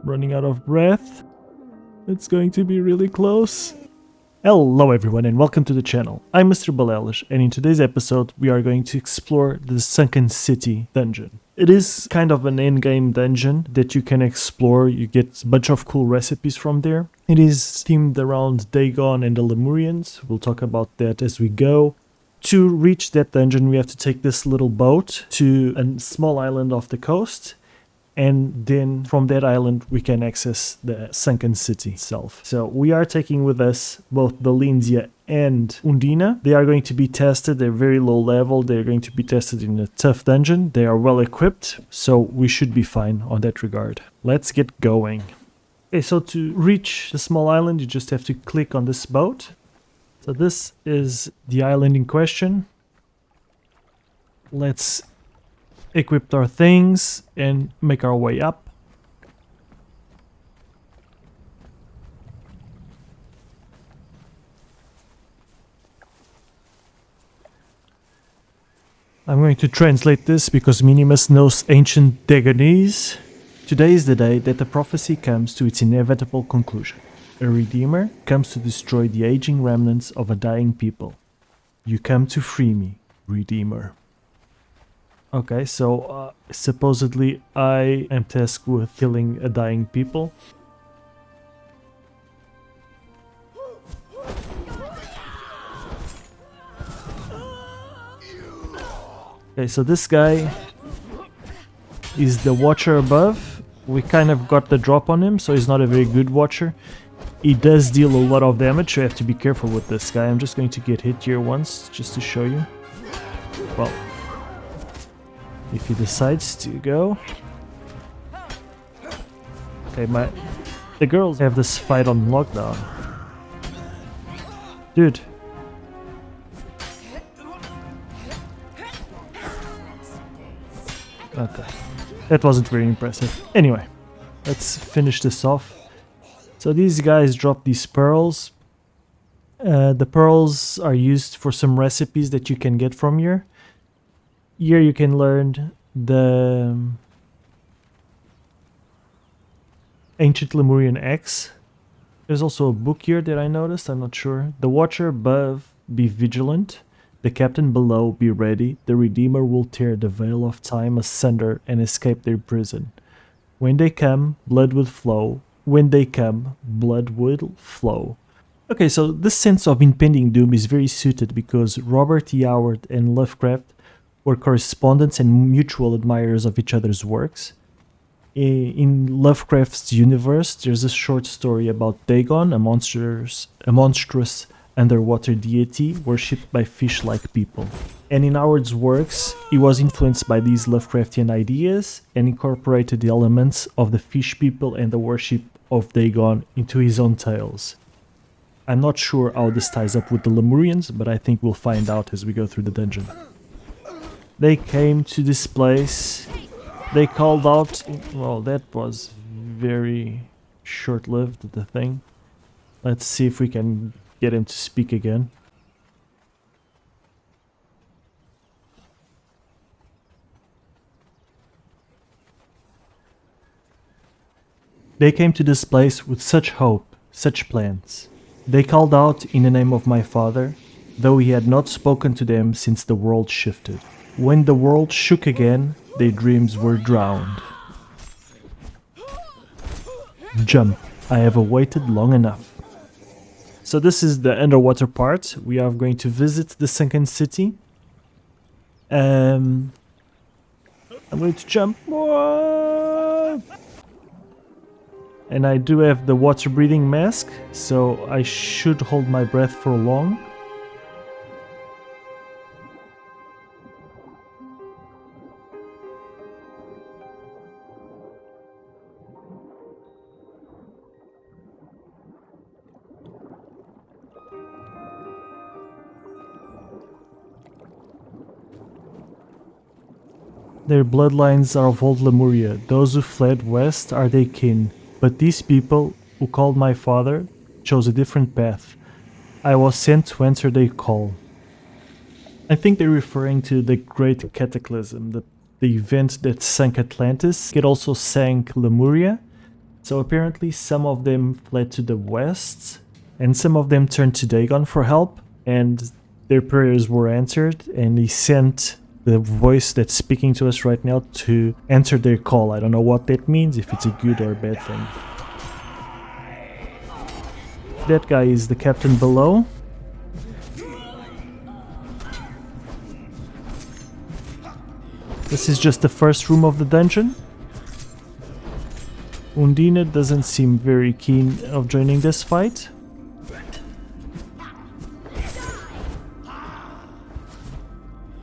Running out of breath. It's going to be really close. Hello everyone and welcome to the channel. I'm Mr. Balelish, and in today's episode we are going to explore the Sunken City dungeon. It is kind of an endgame dungeon that you can explore. You get a bunch of cool recipes from there. It is themed around Dagon and the Lemurians. We'll talk about that as we go. To reach that dungeon we have to take this little boat to a small island off the coast. And then from that island we can access the Sunken City itself. So we are taking with us both the Lindsay and Undina. They are going to be tested. They're very low level. They're going to be tested in a tough dungeon. They are well equipped, so we should be fine on that regard. Let's get going. Okay, so to reach the small island you just have to click on this boat. So this is the island in question. Let's equip our things and make our way up. I'm going to translate this because Minimus knows ancient Dagonese. Today is the day that the prophecy comes to its inevitable conclusion. A Redeemer comes to destroy the aging remnants of a dying people. You come to free me, Redeemer. Okay, so supposedly I am tasked with killing a dying people. Okay, so this guy is the watcher above. We kind of got the drop on him, so he's not a very good watcher. He does deal a lot of damage, so you have to be careful with this guy. I'm just going to get hit here once, just to show you. Well, if he decides to go. Okay, the girls have this fight on lockdown. Dude. Okay. That wasn't very impressive. Anyway, let's finish this off. So these guys drop these pearls. The pearls are used for some recipes that you can get from here. Here you can learn the ancient Lemurian X. There's also a book here that I noticed, I'm not sure. The watcher above, be vigilant. The captain below, be ready. The Redeemer will tear the veil of time asunder and escape their prison. When they come, blood will flow. When they come, blood will flow. Okay, so this sense of impending doom is very suited because Robert E. Howard and Lovecraft were correspondents and mutual admirers of each other's works. In Lovecraft's universe, there's a short story about Dagon, a monstrous underwater deity worshipped by fish-like people. And in Howard's works, he was influenced by these Lovecraftian ideas and incorporated the elements of the fish people and the worship of Dagon into his own tales. I'm not sure how this ties up with the Lemurians, but I think we'll find out as we go through the dungeon. They came to this place, they called out, well, that was very short-lived, the thing. Let's see if we can get him to speak again. They came to this place with such hope, such plans. They called out in the name of my father, though he had not spoken to them since the world shifted. When the world shook again, their dreams were drowned. Jump, I have awaited long enough. So this is the underwater part. We are going to visit the Sunken City. I'm going to jump. And I do have the water breathing mask, so I should hold my breath for long. Their bloodlines are of old Lemuria. Those who fled west are their kin. But these people, who called my father, chose a different path. I was sent to answer their call. I think they're referring to the Great Cataclysm, the event that sank Atlantis. It also sank Lemuria. So apparently some of them fled to the west, and some of them turned to Dagon for help, and their prayers were answered, and he sent the voice that's speaking to us right now to answer their call. I don't know what that means, if it's a good or a bad thing. That guy is the captain below. This is just the first room of the dungeon. Undine doesn't seem very keen of joining this fight.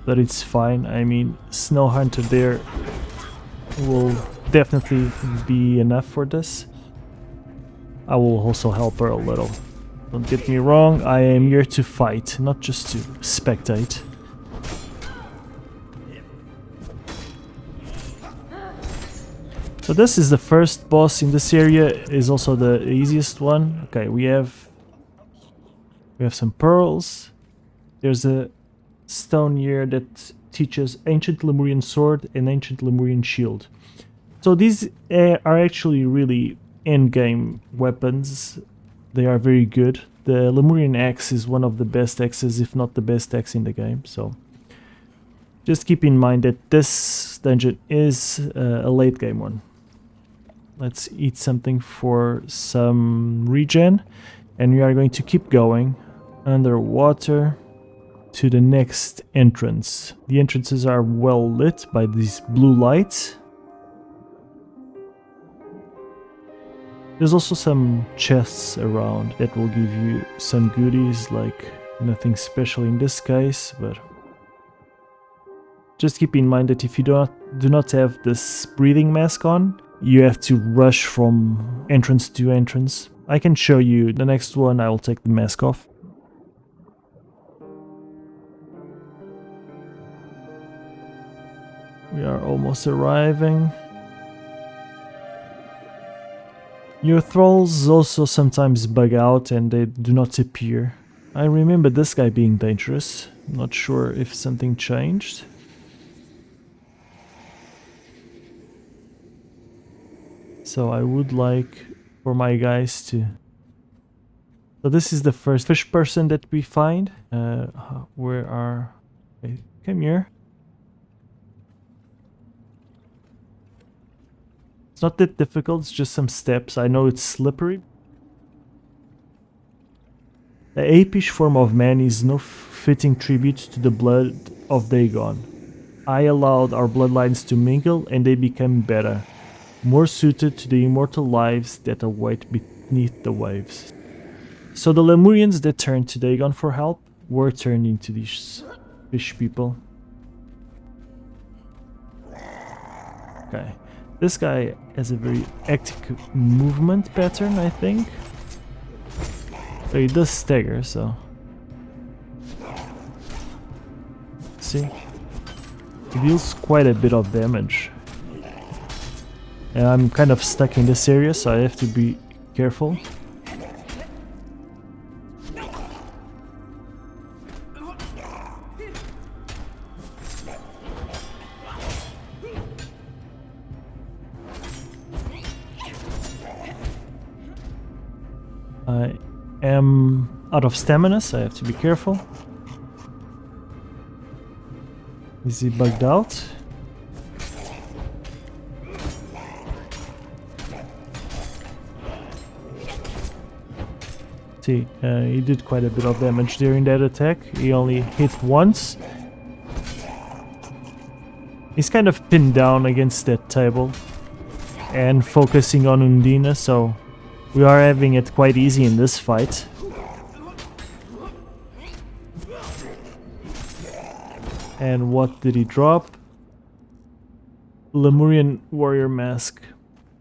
But it's fine. I mean, Snow Hunter there will definitely be enough for this. I will also help her a little. Don't get me wrong, I am here to fight, not just to spectate. So this is the first boss in this area, is also the easiest one. Okay, we have some pearls. There's a stone here that teaches ancient Lemurian sword and ancient Lemurian shield. So these are actually really endgame weapons. They are very good. The Lemurian axe is one of the best axes, if not the best axe in the game. So just keep in mind that this dungeon is a late game one. Let's eat something for some regen, and we are going to keep going underwater to the next entrance. The entrances are well lit by these blue lights. There's also some chests around that will give you some goodies, like nothing special in this case, but just keep in mind that if you do not have this breathing mask on, you have to rush from entrance to entrance. I can show you the next one. I will take the mask off. We are almost arriving. Your thralls also sometimes bug out and they do not appear. I remember this guy being dangerous. Not sure if something changed. So I would like for my guys to... So this is the first fish person that we find. Where are... Okay, come here. It's not that difficult, it's just some steps. I know it's slippery. The apish form of man is no fitting tribute to the blood of Dagon. I allowed our bloodlines to mingle and they became better, more suited to the immortal lives that await beneath the waves. So the Lemurians that turned to Dagon for help were turned into these fish people. Okay. This guy has a very active movement pattern, I think. So he does stagger, so... See? He deals quite a bit of damage. And I'm kind of stuck in this area, so I have to be careful. I am out of stamina, so I have to be careful. Is he bugged out? See, he did quite a bit of damage during that attack. He only hit once. He's kind of pinned down against that table and focusing on Undine, so we are having it quite easy in this fight. And what did he drop? Lemurian warrior mask.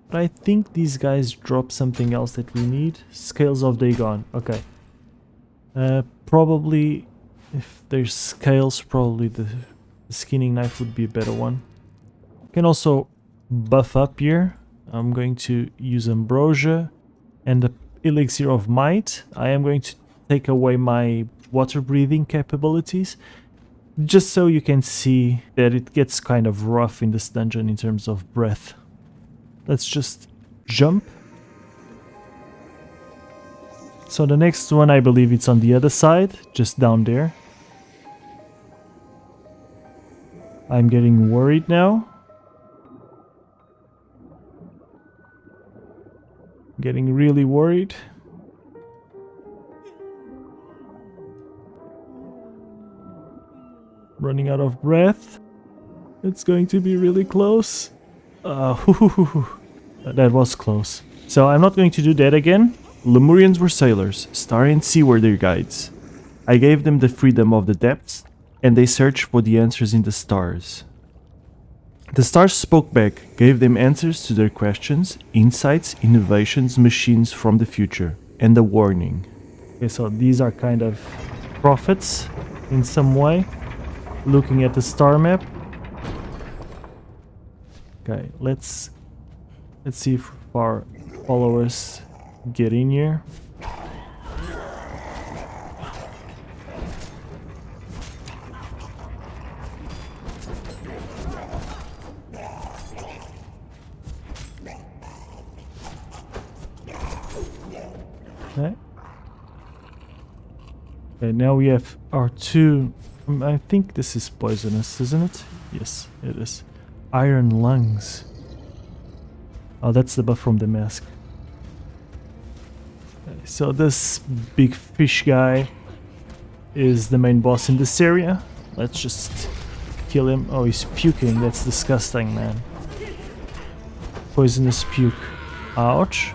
But I think these guys drop something else that we need. Scales of Dagon. Okay. Probably, if there's scales, probably the skinning knife would be a better one. Can also buff up here. I'm going to use ambrosia and the elixir of might. I am going to take away my water breathing capabilities, just so you can see that it gets kind of rough in this dungeon in terms of breath. Let's just jump So the next one, I believe it's on the other side, just down there. I'm getting worried now. Getting really worried. Running out of breath. It's going to be really close. That was close. So I'm not going to do that again. Lemurians were sailors. Star and sea were their guides. I gave them the freedom of the depths, and they searched for the answers in the stars. The stars spoke back, gave them answers to their questions, insights, innovations, machines from the future, and a warning. Okay, so these are kind of prophets in some way, looking at the star map. Okay, let's see if our followers get in here. Okay. Okay, now we have our two. I think this is poisonous, isn't it? Yes, it is. Iron lungs. Oh, that's the buff from the mask. Okay, so this big fish guy is the main boss in this area. Let's just kill him. Oh, he's puking. That's disgusting, man. Poisonous puke. Ouch.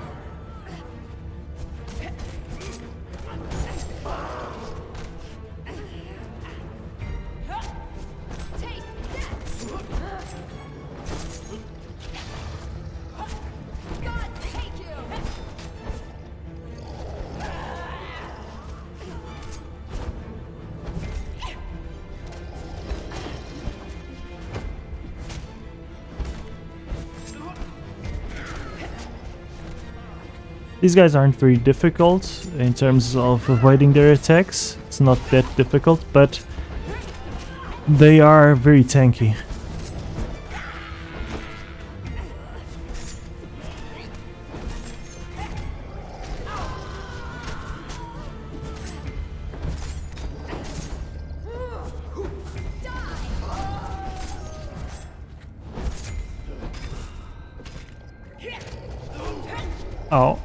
These guys aren't very difficult in terms of avoiding their attacks. It's not that difficult, but they are very tanky. Oh.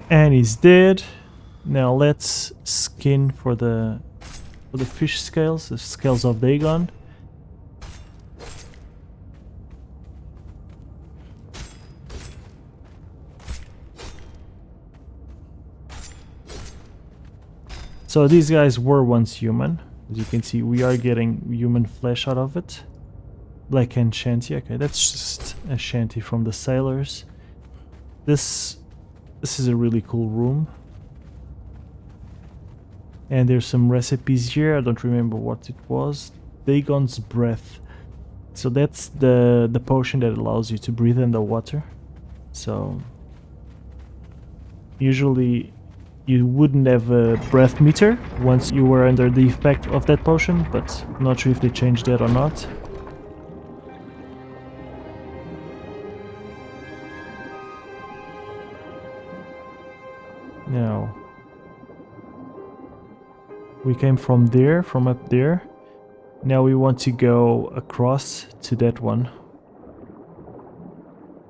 And he's dead. Now let's skin for the fish scales, the scales of Dagon. So these guys were once human. As you can see, we are getting human flesh out of it. Black and shanty. Okay, that's just a shanty from the sailors. This is a really cool room. And there's some recipes here. I don't remember what it was. Dagon's breath. So that's the potion that allows you to breathe underwater. So usually you wouldn't have a breath meter once you were under the effect of that potion, but I'm not sure if they changed that or not. Now, we came from there, from up there. Now we want to go across to that one.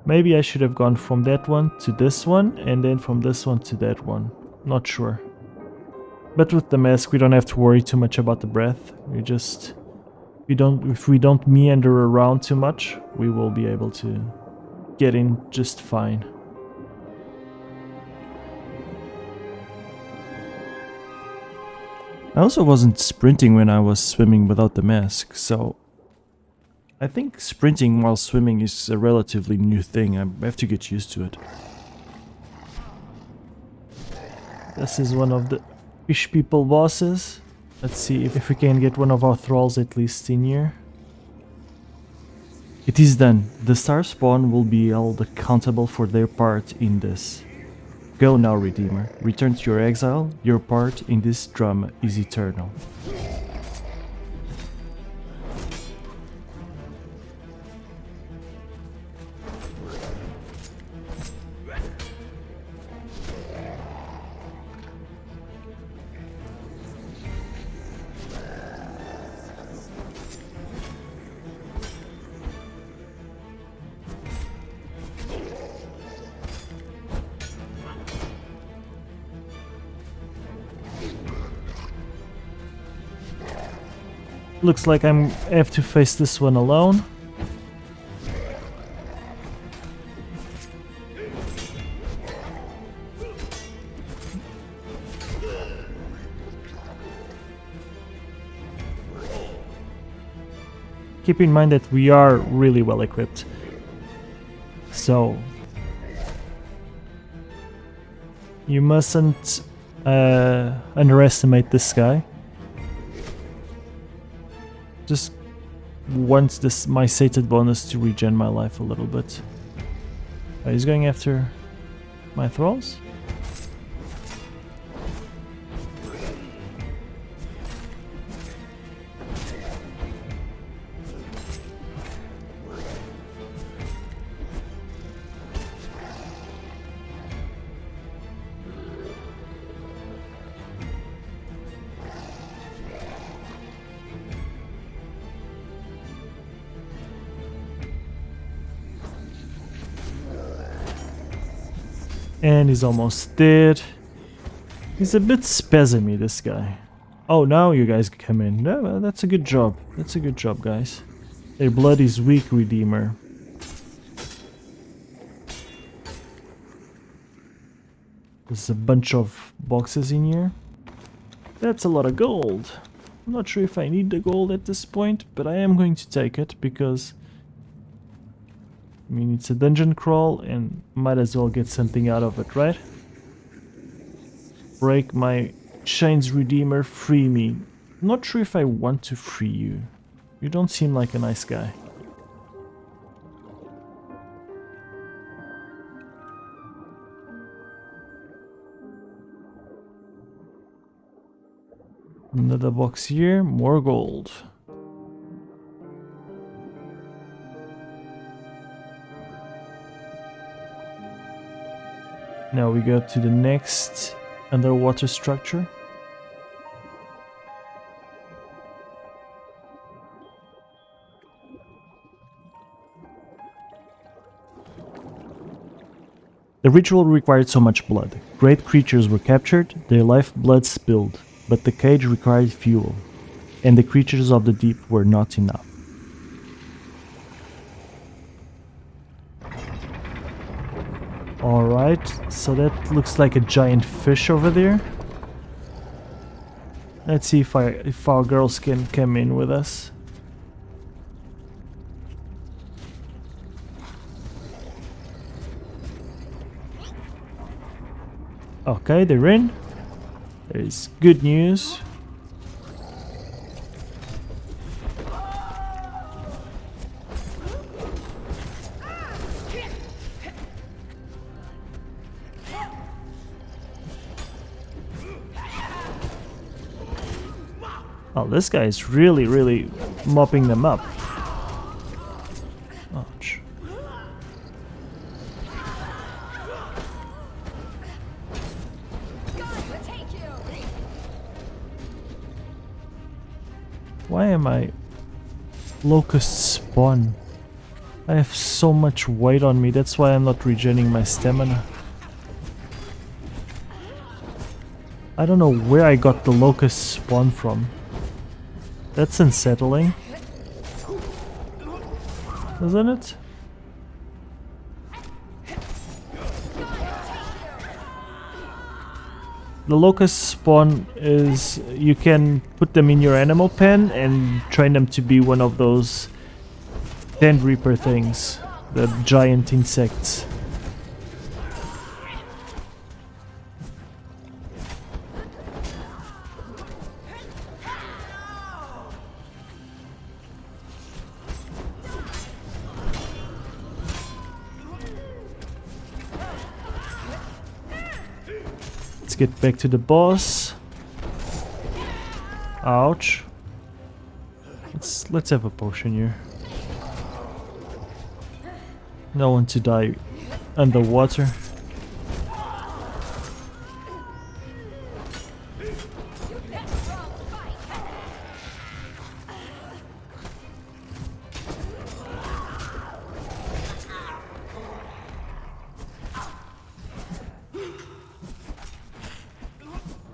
Maybe I should have gone from that one to this one, and then from this one to that one. Not sure. But with the mask, we don't have to worry too much about the breath. If we don't meander around too much, we will be able to get in just fine. I also wasn't sprinting when I was swimming without the mask, so I think sprinting while swimming is a relatively new thing. I have to get used to it. This is one of the fish people bosses. Let's see if we can get one of our thralls at least in here. It is done. The star spawn will be held accountable for their part in this. Go now, Redeemer. Return to your exile. Your part in this drama is eternal. Looks like I have to face this one alone. Keep in mind that we are really well equipped. So you mustn't underestimate this guy. Just wants my sated bonus to regen my life a little bit. He's going after my thralls. And he's almost dead. He's a bit spasmy, this guy. Oh, now you guys come in. No, that's a good job. That's a good job, guys. Their blood is weak, Redeemer. There's a bunch of boxes in here. That's a lot of gold. I'm not sure if I need the gold at this point, but I am going to take it because I mean, it's a dungeon crawl and might as well get something out of it, right? Break my chains, Redeemer, free me. I'm not sure if I want to free you. You don't seem like a nice guy. Another box here, more gold. Now we go to the next underwater structure. The ritual required so much blood. Great creatures were captured, their lifeblood spilled, but the cage required fuel, and the creatures of the deep were not enough. Alright, so that looks like a giant fish over there. Let's see if our girls can come in with us. Okay, they're in. There is good news. Oh, this guy is really mopping them up. Ouch. Why am I... Locust spawn? I have so much weight on me, that's why I'm not regenerating my stamina. I don't know where I got the locust spawn from. That's unsettling, isn't it? The locust spawn is you can put them in your animal pen and train them to be one of those Den Reaper things, the giant insects. get back to the boss. Ouch. Let's have a potion here. No one to die underwater.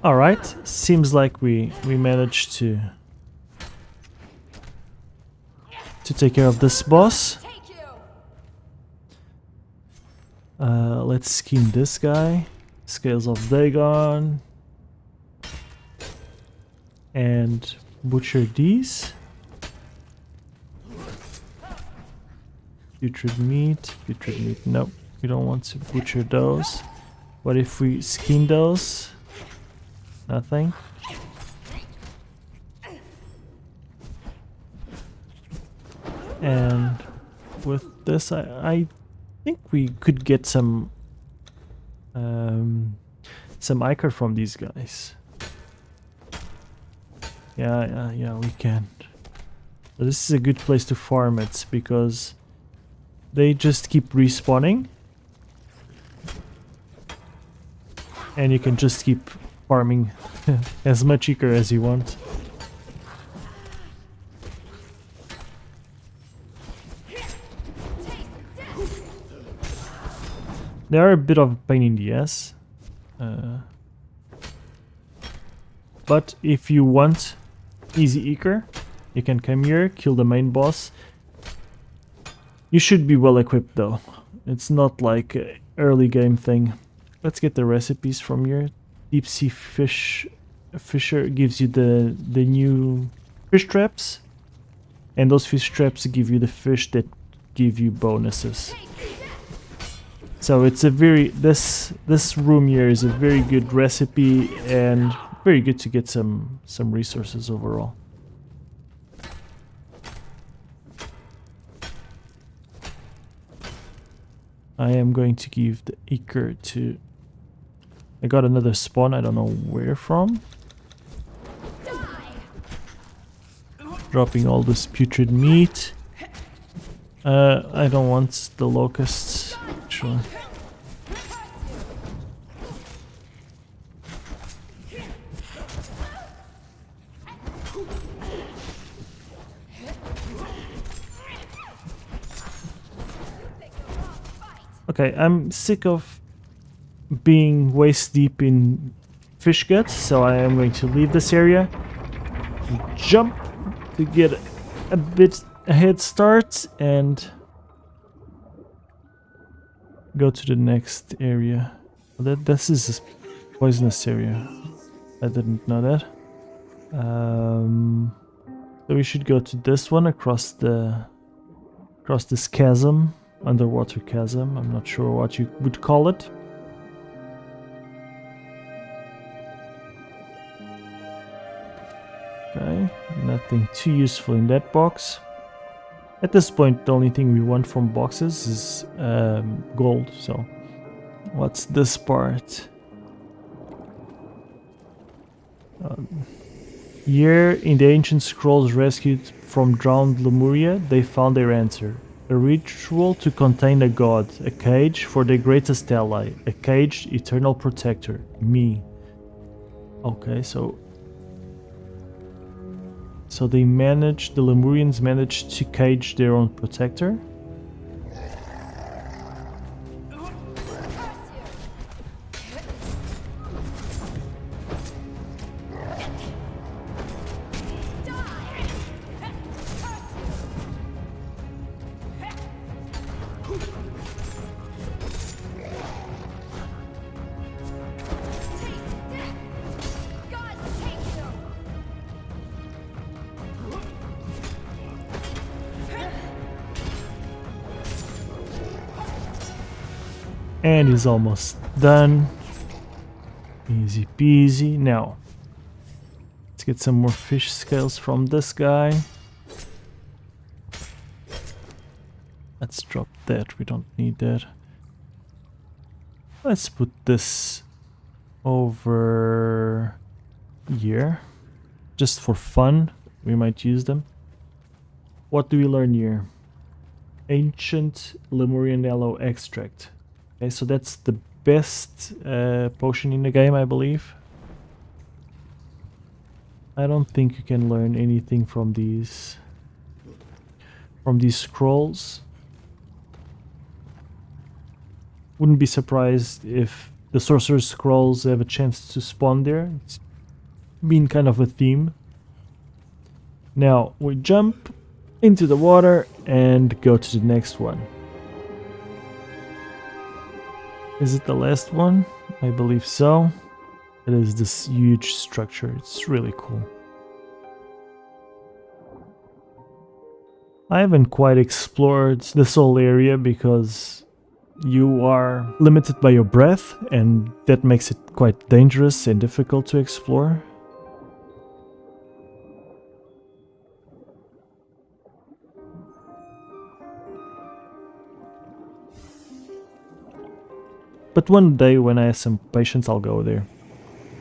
All right, seems like we managed to take care of this boss. Let's skin this guy. Scales of Dagon. And butcher these. Putrid meat. Nope, we don't want to butcher those. What if we skin those? Nothing. And with this, I think we could get some ichor from these guys. Yeah, we can. So this is a good place to farm it because they just keep respawning, and you can just keep farming as much ichor as you want. They are a bit of a pain in the ass, but if you want easy ichor, you can come here, kill the main boss. You should be well equipped though. It's not like an early game thing. Let's get the recipes from here. Deep sea fisher gives you the new fish traps, and those fish traps give you the fish that give you bonuses. So it's a this room here is a very good recipe and very good to get some resources overall. I am going to give the ichor to... I got another spawn, I don't know where from. Dropping all this putrid meat. I don't want the locusts, actually. Okay, I'm sick of being waist deep in fish guts, so I am going to leave this area, jump to get a bit a head start, and go to the next area. This is a poisonous area. I didn't know that. So we should go to this one across this chasm. Underwater chasm, I'm not sure what you would call it. Okay, nothing too useful in that box. At this point, the only thing we want from boxes is gold, so what's this part? Here, in the ancient scrolls rescued from drowned Lemuria, they found their answer. A ritual to contain a god, a cage for their greatest ally, a caged eternal protector, me. Okay, so the Lemurians managed to cage their own protector. And he's almost done. Easy peasy. Now, let's get some more fish scales from this guy. Let's drop that, we don't need that. Let's put this over here. Just for fun, we might use them. What do we learn here? Ancient Lemurian Yellow Extract. Okay, so that's the best potion in the game, I believe. I don't think you can learn anything from these scrolls. Wouldn't be surprised if the Sorcerer's Scrolls have a chance to spawn there. It's been kind of a theme. Now we jump into the water and go to the next one. Is it the last one? I believe so. It is this huge structure. It's really cool. I haven't quite explored this whole area because you are limited by your breath, and that makes it quite dangerous and difficult to explore. But one day, when I have some patience, I'll go there.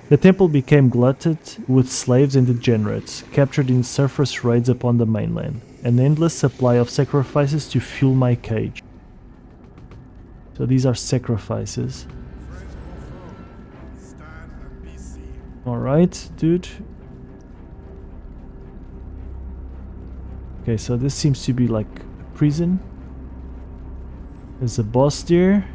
The temple became glutted with slaves and degenerates, captured in surface raids upon the mainland. An endless supply of sacrifices to fuel my cage. So these are sacrifices. Alright, dude. Okay, so this seems to be like a prison. There's a boss there.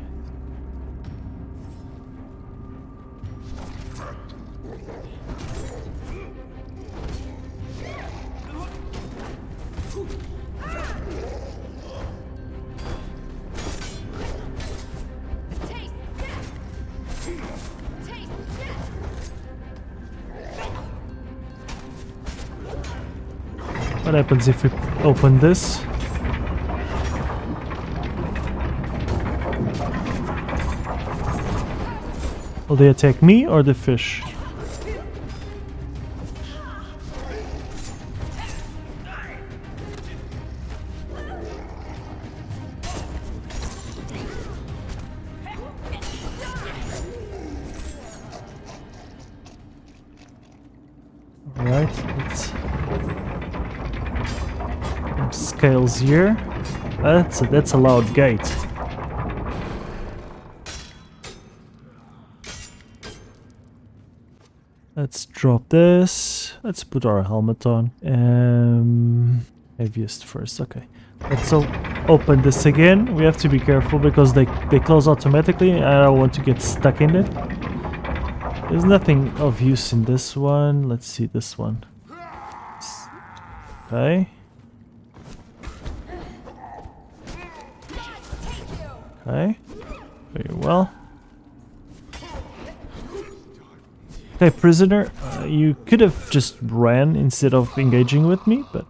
What happens if we open this? Will they attack me or the fish? Alright, let's scales here. That's a loud gate. Let's drop this. Let's put our helmet on. Heaviest first. Okay. Let's open this again. We have to be careful because they close automatically. I don't want to get stuck in it. There's nothing of use in this one. Let's see this one. Okay. Okay, very well. Okay, prisoner, you could have just ran instead of engaging with me, but...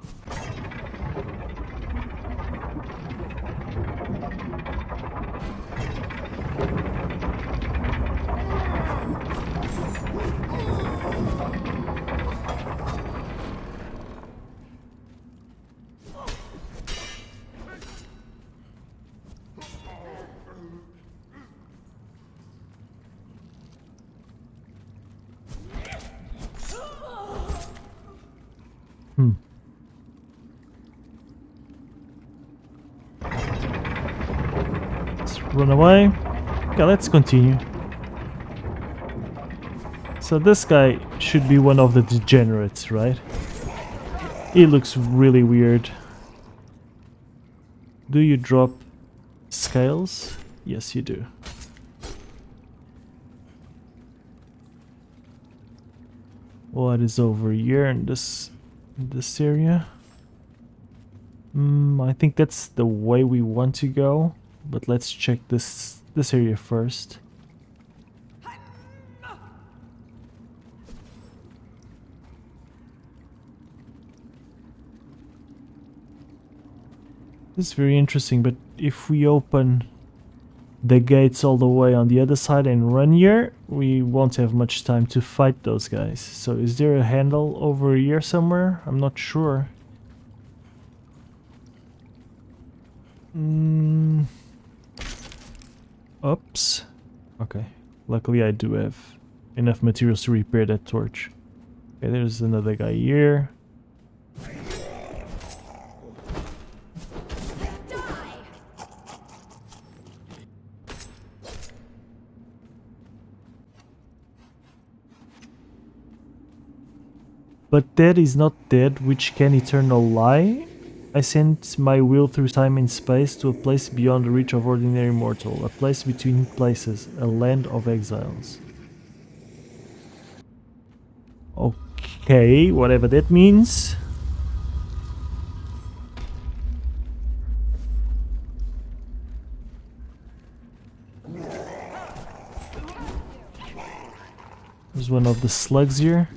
Let's run away. Okay, let's continue. So this guy should be one of the degenerates, right? He looks really weird. Do you drop scales? Yes, you do. What is over here in this area? I think that's the way we want to go, but let's check this area first. This is very interesting, but if we open the gates all the way on the other side and run here, we won't have much time to fight those guys. So is there a handle over here somewhere? I'm not sure. Oops. Okay. Luckily I do have enough materials to repair that torch. Okay, there's another guy here. But dead is not dead, which can eternal lie. I sent my will through time and space to a place beyond the reach of ordinary mortal, a place between places, a land of exiles. Okay, whatever that means. There's one of the slugs here.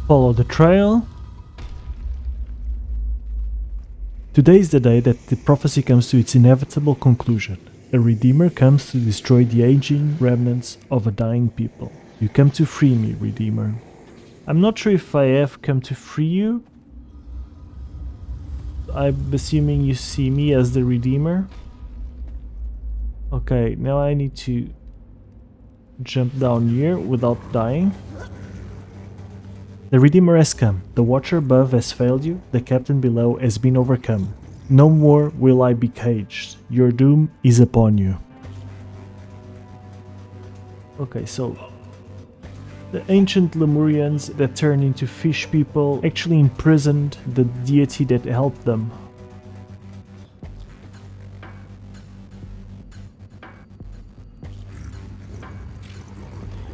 Follow the trail. Today is the day that the prophecy comes to its inevitable conclusion. A Redeemer comes to destroy the aging remnants of a dying people. You come to free me, Redeemer. I'm not sure if I have come to free you. I'm assuming you see me as the Redeemer. Okay, now I need to jump down here without dying. The Redeemer has come. The Watcher above has failed you. The Captain below has been overcome. No more will I be caged. Your doom is upon you. Okay, so the ancient Lemurians that turned into fish people actually imprisoned the deity that helped them.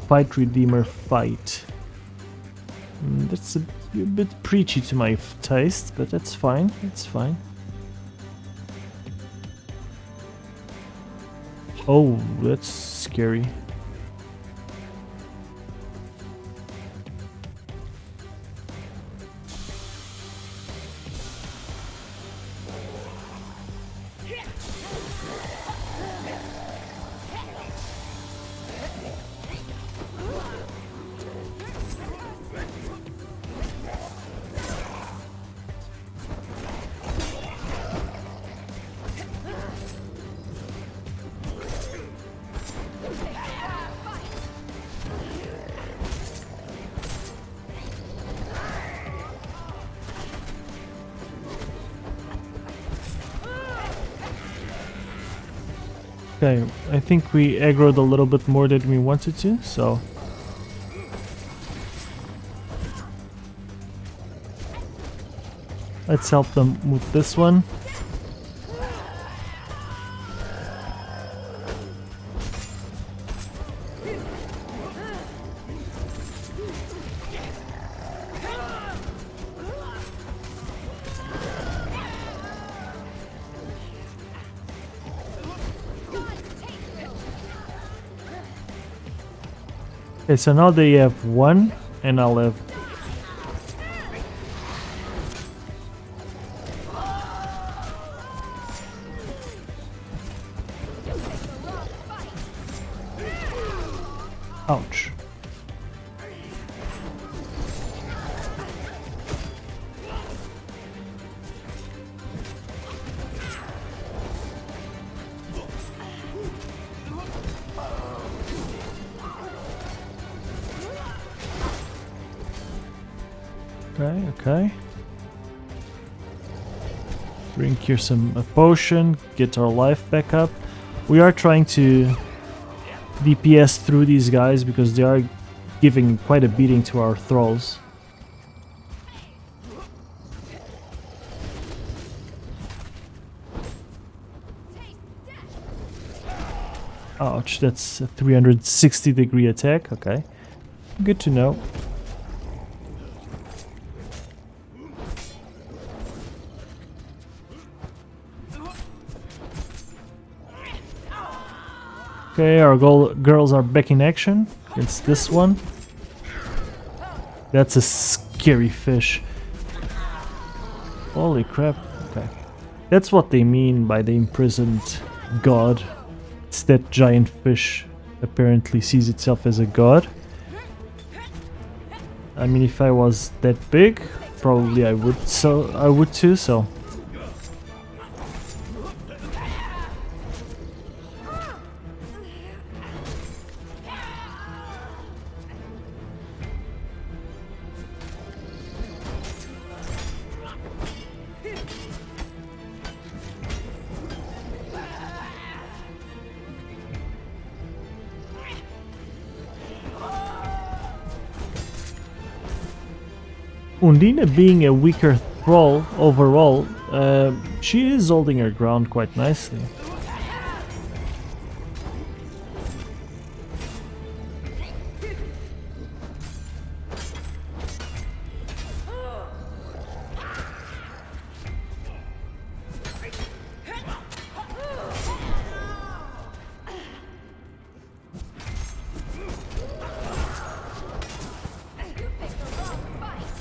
Fight, Redeemer, fight. That's a bit preachy to my taste, but that's fine, it's fine. Oh, that's scary. Okay, I think we aggroed a little bit more than we wanted to, so... let's help them with this one. Okay, so now they have one, and I'll have... ouch. Okay. Drink here a potion, get our life back up. We are trying to DPS through these guys because they are giving quite a beating to our thralls. Ouch, that's a 360-degree attack, okay. Good to know. Okay, our girls are back in action. It's this one. That's a scary fish. Holy crap. Okay. That's what they mean by the imprisoned god. It's that giant fish apparently sees itself as a god. I mean, if I was that big, probably I would too, so. Undine being a weaker thrall overall, she is holding her ground quite nicely.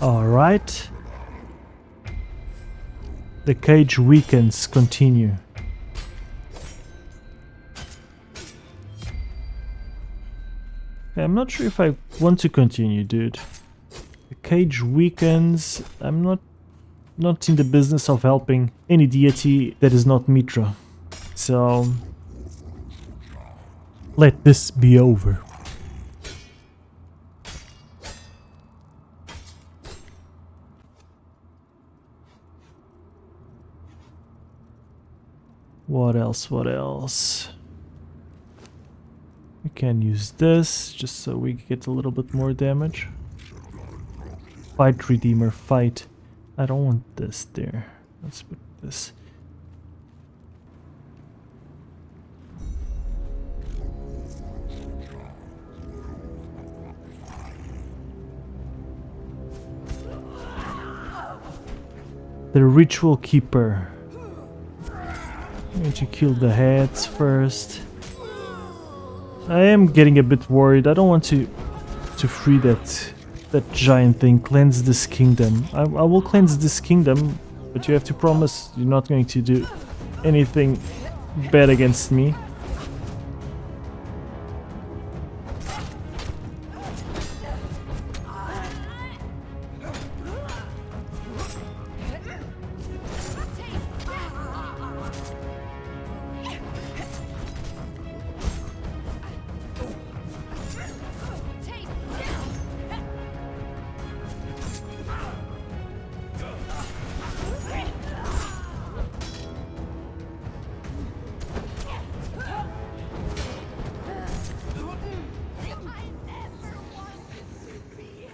Alright. The cage weakens, continue. Okay, I'm not sure if I want to continue, dude. The cage weakens. I'm not in the business of helping any deity that is not Mitra. So let this be over. What else? What else? We can use this just so we get a little bit more damage. Fight, Redeemer, fight. I don't want this there. Let's put this. The Ritual Keeper. I'm going to kill the heads first. I am getting a bit worried. I don't want to free that giant thing. Cleanse this kingdom. I will cleanse this kingdom, but you have to promise you're not going to do anything bad against me.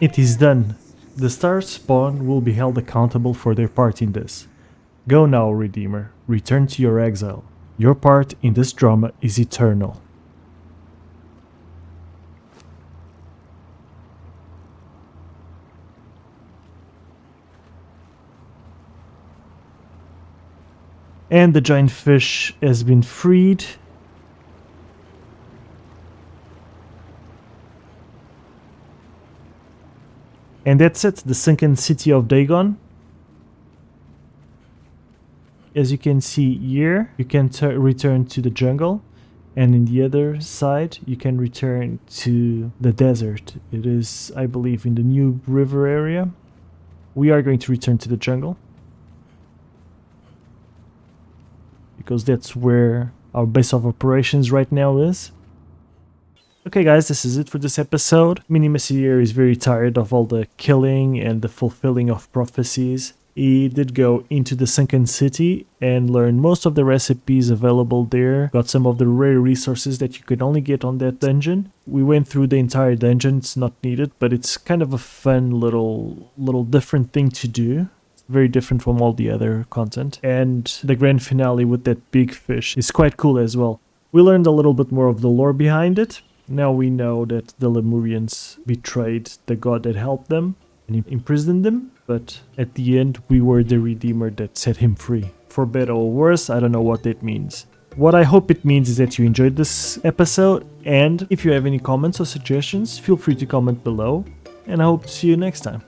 It is done. The Star Spawn will be held accountable for their part in this. Go now, Redeemer. Return to your exile. Your part in this drama is eternal. And the giant fish has been freed. And that's it, the sunken city of Dagon. As you can see here, you can return to the jungle, and in the other side, you can return to the desert. It is, I believe, in the new river area. We are going to return to the jungle, because that's where our base of operations right now is. Okay guys, this is it for this episode. Minimus here is very tired of all the killing and the fulfilling of prophecies. He did go into the sunken city and learn most of the recipes available there. Got some of the rare resources that you could only get on that dungeon. We went through the entire dungeon, it's not needed, but it's kind of a fun little different thing to do. Very different from all the other content. And the grand finale with that big fish is quite cool as well. We learned a little bit more of the lore behind it. Now we know that the Lemurians betrayed the god that helped them and imprisoned them, but at the end we were the Redeemer that set him free. For better or worse, I don't know what that means. What I hope it means is that you enjoyed this episode, and if you have any comments or suggestions, feel free to comment below, and I hope to see you next time.